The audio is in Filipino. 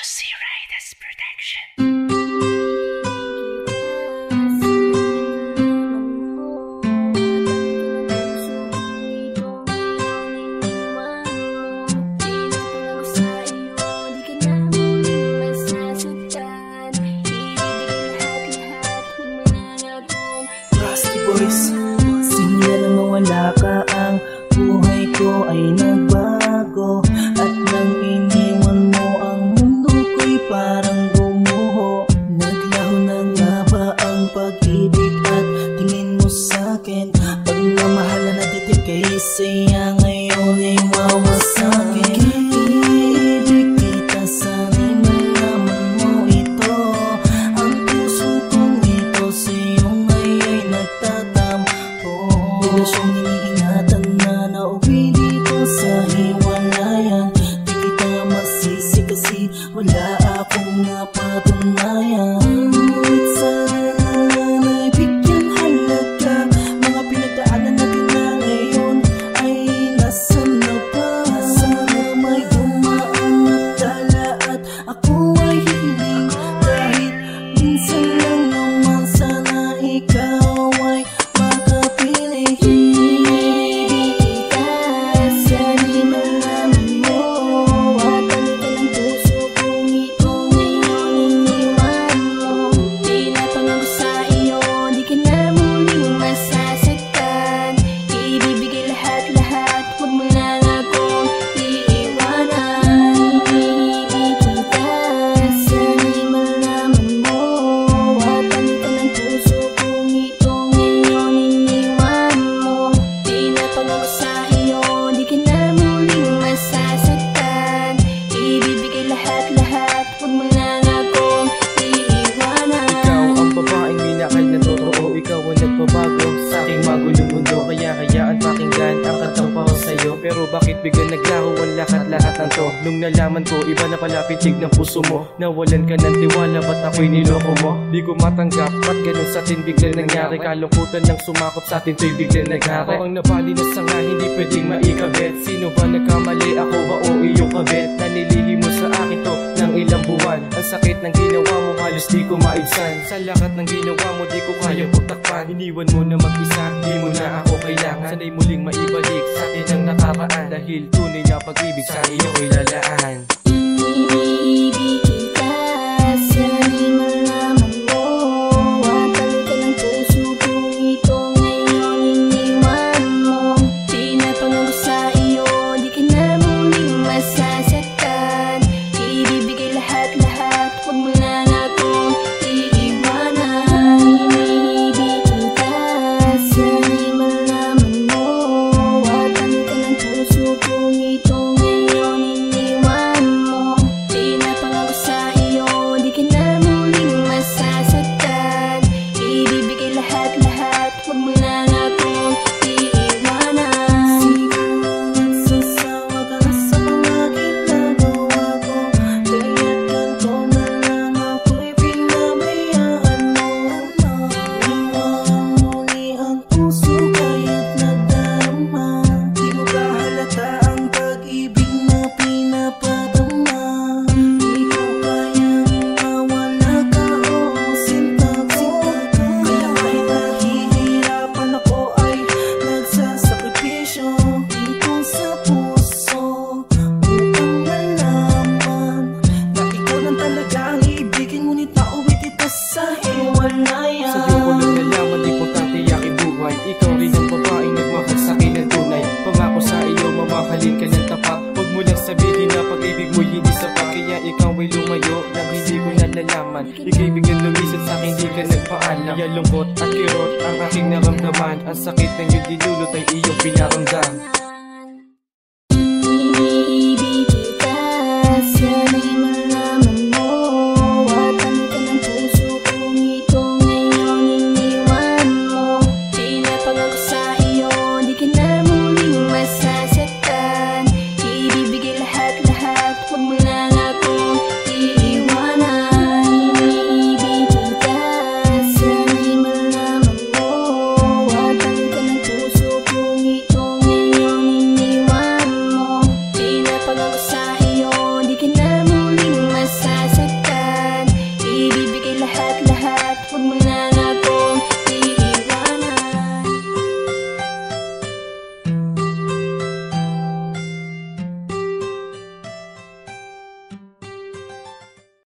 C. Riders Production. Simula nang mawala ka, ang buhay ko ay nagbago. At nang iniwan mo, ang mundo ko'y parang gumuho. Naglaho na nga ba ang pag-ibig at tingin mo sa'kin? Pagmamahala na dito kay saya, ngayon ay mawasakin. Ibig kita, sana'y malaman mo ito. Ang puso kong ito sa'yo ay nagtatampo. Biglasyong iniingatan na nauwi dito sa hiwalayan. Di kita masisi kasi wala akong napatunayan. Ngunit sana lang ay bigyan halaga. Mga pinagdaanan natin na ngayon ay nasan na ba? Sana may dumaan at dala at ako ay hiling. Kahit minsan lang naman, sana ikaw ay makapili. Pero bakit biglang naglaho ang lahat ng to? Nung nalaman ko, iba na pala pitig ng puso mo. Nawalan ka ng tiwala, ba't ako'y niloko mo? Di ko matanggap, ba't ganun sa'tin biglang nangyari? Kalungkutan ng sumakop sa'tin, to'y biglang naghari. Ang nabali na sanga, hindi pwedeng maikabit. Sino ba nagkamali, ako ba o iyong kabit? Nanilihi mo sa akin to ng ilang buwan. Ang sakit ng ginawa mo, halos di ko maibsan. Sa lahat ng ginawa mo, di ko kayang putakpan. Iniwan mo na mag-isa, di mo na ako kailangan. Sana'y muling maibalik sa'tin ang nakaraan, dahil tunay na pag-ibig sa iyo ay lalaan. Ibig kita, sana'y malaman mo. Watang ka ng puso kung ito ngayon iniwan mo. Pinapangako sa iyo, di ka na muling masasaktan. Ibibigay lahat-lahat, huwag mo lang akong iiwanan. Ibig kita, sana'y malaman mo. Watang ka ng puso kung ito ngayon iniwan mo. Pinapangako sa iyo, di ka na muling masasaktan. Ibibigay lahat-lahat, huwag mo lang akong iiwanan. Sasawa ka na sa mga ginagawa ko, kaya't ganito na lang ako'y pinabayaan mo. Iwan muli ang puso kaya't nagdarama. Di mo ba halata ang pag-ibig na pinapadama? Di ko kayang mawala ka o sinta ko. Kaya kahit nahihirapan ako ay nagsasakripisyo dito sa puso, upang malaman na ikaw lang talaga ang ibigin. Ngunit nauwit ito sa hiwalayan. Sa'yo ko lang nalaman, di ko tatiyakin buhay. Ikaw rin ang babaeng nagmahal sa'kin ng tunay. Pangako sa iyo, mamahalin ka ng tapat. Huwag mo lang sabihin na pag-ibig mo'y hindi sapat. Kaya ikaw ay lumayo nang hindi ko nalalaman. Ika'y biglang lumisan sa'kin, di ka nagpaalam. Kaya lungkot at kirot ang aking naramdaman. Ang sakit ng iyong dinulot ay iyong pinaramdam. Ibig kita, sana'y malaman mo. Watang ka ng puso kung ito ngayon iniwan mo. Pinapangako sa iyo, di ka na muling masasaktan. Ibibigay lahat-lahat, huwag mo lang akong iiwanan. Ibig kita, sana'y malaman mo. Watang ka ng puso kung ito ngayon iniwan mo. Pinapangako sa iyo, di ka na muling Huwag mo